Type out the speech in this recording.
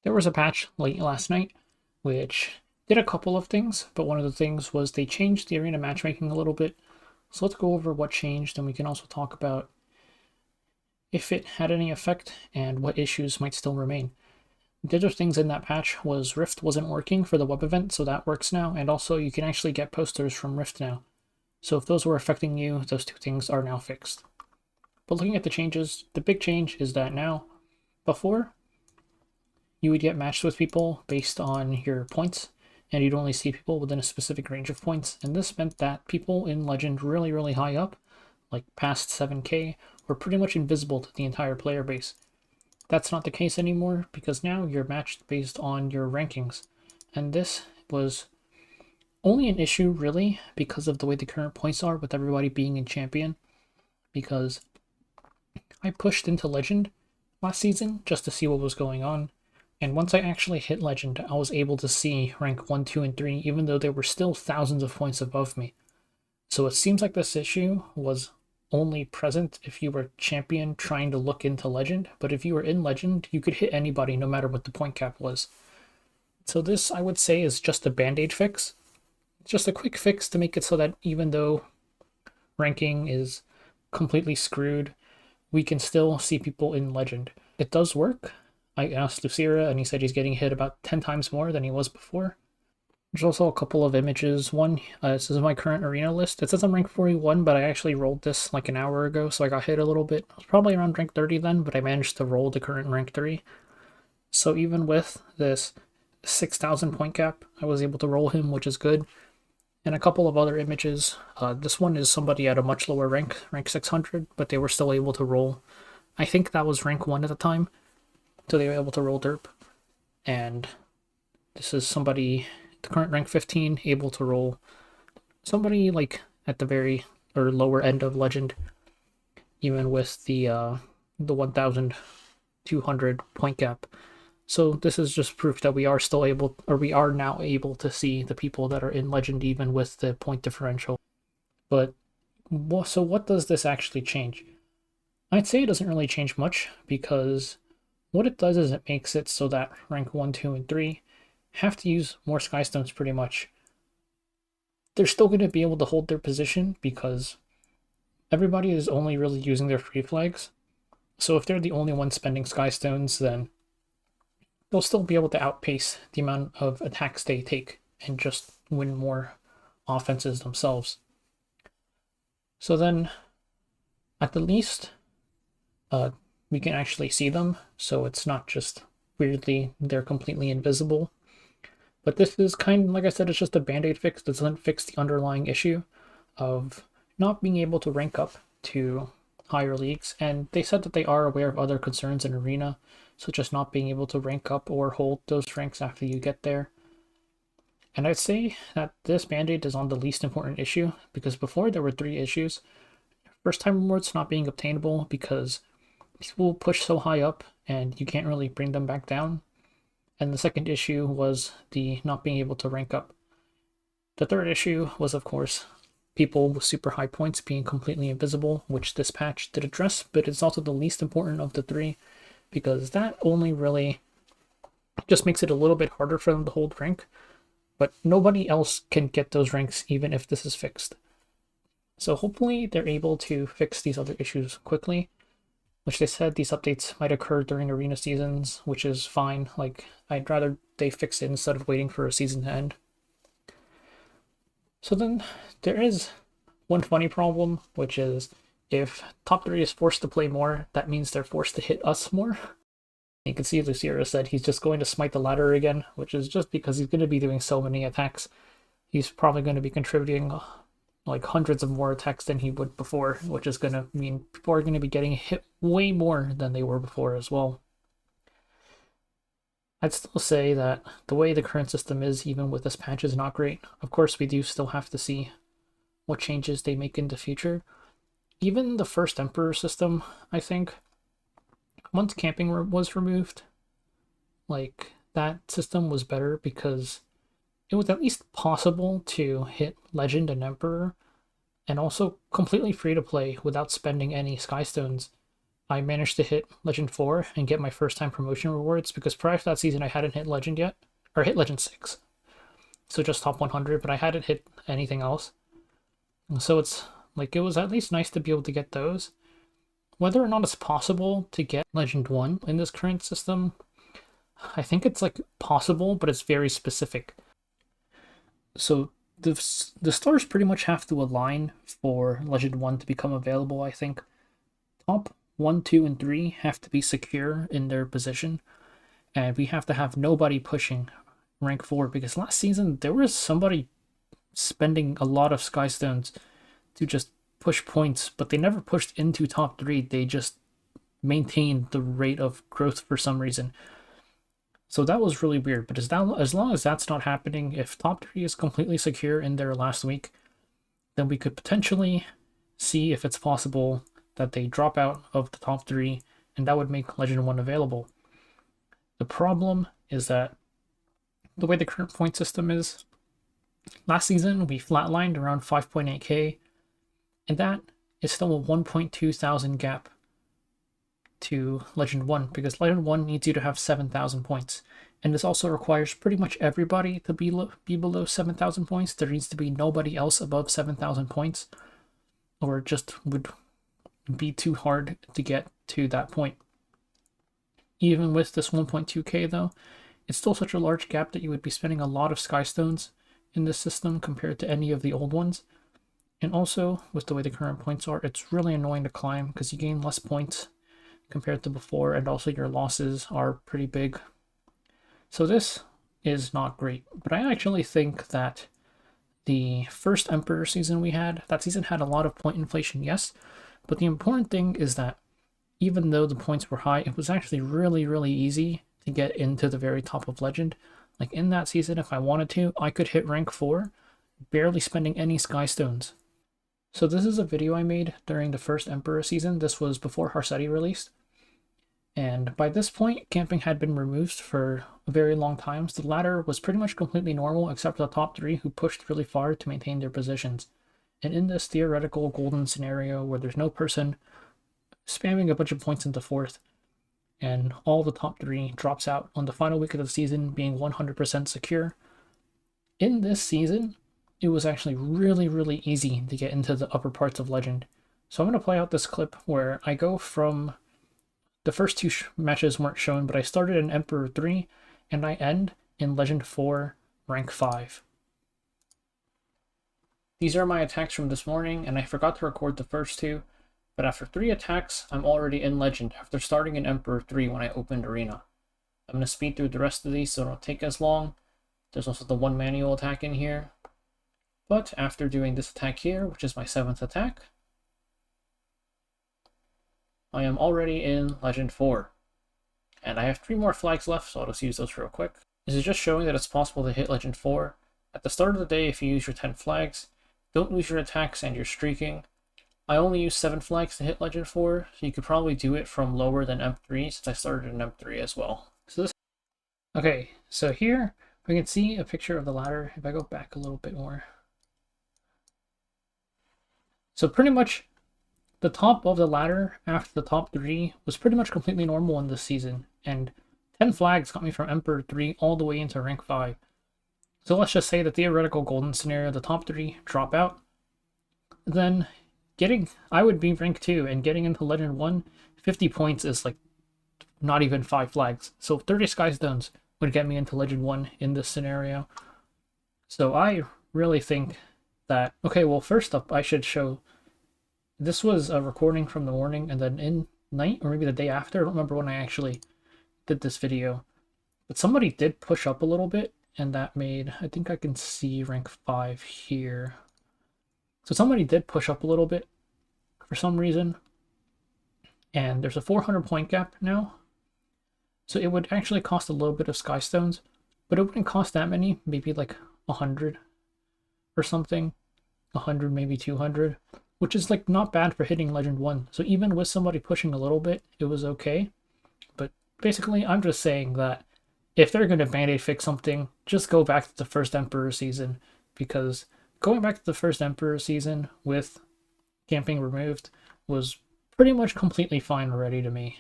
There was a patch late last night which did a couple of things, but one of the things was they changed the arena matchmaking a little bit. So let's go over what changed, and we can also talk about if it had any effect and what issues might still remain. The other things in that patch was Rift wasn't working for the web event, so that works now, and also you can actually get posters from Rift now. So if those were affecting you, those two things are now fixed. But looking at the changes, the big change is that now, before, you would get matched with people based on your points, and you'd only see people within a specific range of points, and this meant that people in Legend really high up, like past 7k, were pretty much invisible to the entire player base. That's not the case anymore, because now you're matched based on your rankings, and this was only an issue really because of the way the current points are with everybody being in champion, because I pushed into Legend last season just to see what was going on, and once I actually hit Legend, I was able to see rank 1, 2, and 3, even though they were still thousands of points above me. So it seems like this issue was only present if you were champion trying to look into Legend, but if you were in Legend, you could hit anybody no matter what the point cap was. So this, I would say, is just a band-aid fix. It's just a quick fix to make it so that even though ranking is completely screwed, we can still see people in Legend. It does work. I asked Lucira, and he said he's getting hit about 10 times more than he was before. There's also a couple of images. One, this is my current arena list. It says I'm rank 41, but I actually rolled this like an hour ago, so I got hit a little bit. I was probably around rank 30 then, but I managed to roll the current rank 3. So even with this 6,000 point cap, I was able to roll him, which is good. And a couple of other images. This one is somebody at a much lower rank, rank 600, but they were still able to roll. I think that was rank 1 at the time, so they were able to roll derp. And this is somebody, the current rank 15, able to roll somebody like at the very or lower end of Legend, even with the 1,200 point cap. So this is just proof that we are still able, or we are now able to see the people that are in Legend even with the point differential. But so what does this actually change? I'd say it doesn't really change much, because what it does is it makes it so that rank 1, 2, and 3 have to use more Skystones pretty much. They're still going to be able to hold their position because everybody is only really using their free flags. So if they're the only ones spending Skystones, then they'll still be able to outpace the amount of attacks they take and just win more offenses themselves. So then, at the least, we can actually see them, so it's not just weirdly they're completely invisible. But this is kind of, like I said, it's just a band-aid fix. It doesn't fix the underlying issue of not being able to rank up to higher leagues, and they said that they are aware of other concerns in Arena, such as not being able to rank up or hold those ranks after you get there. And I'd say that this band-aid is on the least important issue, because before there were 3 issues. First time rewards not being obtainable because people push so high up and you can't really bring them back down. And the second issue was the not being able to rank up. The third issue was, of course, people with super high points being completely invisible, which this patch did address, but it's also the least important of the 3, because that only really just makes it a little bit harder for them to hold rank, but nobody else can get those ranks even if this is fixed. So hopefully they're able to fix these other issues quickly, which they said these updates might occur during arena seasons, which is fine. Like, I'd rather they fix it instead of waiting for a season to end. So then there is one funny problem, which is if top 3 is forced to play more, that means they're forced to hit us more. You can see Lucira said he's just going to smite the ladder again, which is just because he's going to be doing so many attacks. He's probably going to be contributing like hundreds of more attacks than he would before, which is going to mean people are going to be getting hit way more than they were before as well. I'd still say that the way the current system is, even with this patch, is not great. Of course, we do still have to see what changes they make in the future. Even the first Emperor system, I think, once camping was removed, like, that system was better because it was at least possible to hit Legend and Emperor, and also completely free to play without spending any Skystones. I managed to hit Legend 4 and get my first time promotion rewards, because prior to that season I hadn't hit Legend yet, or hit Legend 6. So just top 100, but I hadn't hit anything else. And so it's like, it was at least nice to be able to get those. Whether or not it's possible to get Legend 1 in this current system, I think it's like possible, but it's very specific. So the stars pretty much have to align for Legend 1 to become available, I think. Top 1, 2, and 3 have to be secure in their position, and we have to have nobody pushing rank 4, because last season there was somebody spending a lot of Skystones to just push points, but they never pushed into top 3. They just maintained the rate of growth for some reason. So that was really weird. But as long as that's not happening, if top 3 is completely secure in their last week, then we could potentially see if it's possible that they drop out of the top 3, and that would make Legend 1 available. The problem is that the way the current point system is, last season we flatlined around 5.8k, and that is still a 1.2 thousand gap to Legend 1, because Legend 1 needs you to have 7,000 points. And this also requires pretty much everybody to be below 7,000 points. There needs to be nobody else above 7,000 points, or it just would be too hard to get to that point. Even with this 1.2k though, it's still such a large gap that you would be spending a lot of Skystones in this system compared to any of the old ones. And also, with the way the current points are, it's really annoying to climb because you gain less points compared to before, and also your losses are pretty big. So this is not great, but I actually think that the first Emperor season we had, that season had a lot of point inflation, yes, but the important thing is that even though the points were high, it was actually really, really easy to get into the very top of Legend. Like in that season, if I wanted to, I could hit rank 4, barely spending any Skystones. So this is a video I made during the first Emperor season. This was before Harsetti released. And by this point, camping had been removed for a very long time, so the ladder was pretty much completely normal except for the top 3 who pushed really far to maintain their positions. And in this theoretical golden scenario where there's no person spamming a bunch of points into 4th, and all the top 3 drops out on the final week of the season being 100% secure, in this season, it was actually really, really easy to get into the upper parts of Legend. So I'm going to play out this clip where I go from, the first 2 matches weren't shown, but I started in Emperor 3, and I end in Legend 4, rank 5. These are my attacks from this morning, and I forgot to record the first 2, but after 3 attacks, I'm already in Legend after starting in Emperor 3 when I opened Arena. I'm going to speed through the rest of these so it won't take as long. There's also the 1 manual attack in here. But after doing this attack here, which is my 7th attack, I am already in Legend 4. And I have 3 more flags left, so I'll just use those real quick. This is just showing that it's possible to hit Legend 4. At the start of the day, if you use your 10 flags, don't lose your attacks and your streaking. I only use 7 flags to hit Legend 4, so you could probably do it from lower than M3, since I started in M3 as well. Okay, so here we can see a picture of the ladder. If I go back a little bit more. So pretty much the top of the ladder after the top 3 was pretty much completely normal in this season, and 10 flags got me from Emperor 3 all the way into rank 5. So let's just say the theoretical golden scenario, the top 3 drop out, then I would be rank 2, and getting into Legend 1, 50 points is like not even 5 flags. So 30 Skystones would get me into Legend 1 in this scenario. So I really think that, okay, well, first up, I should show, this was a recording from the morning, and then in night, or maybe the day after, I don't remember when I actually did this video, but somebody did push up a little bit, and that made, I think I can see rank 5 here. So somebody did push up a little bit for some reason, and there's a 400 point gap now. So it would actually cost a little bit of Skystones, but it wouldn't cost that many, maybe like 100 or something, 100, maybe 200, which is like not bad for hitting Legend 1. So even with somebody pushing a little bit, it was okay. But basically, I'm just saying that if they're going to band-aid fix something, just go back to the first Emperor season, because going back to the first Emperor season with camping removed was pretty much completely fine already to me.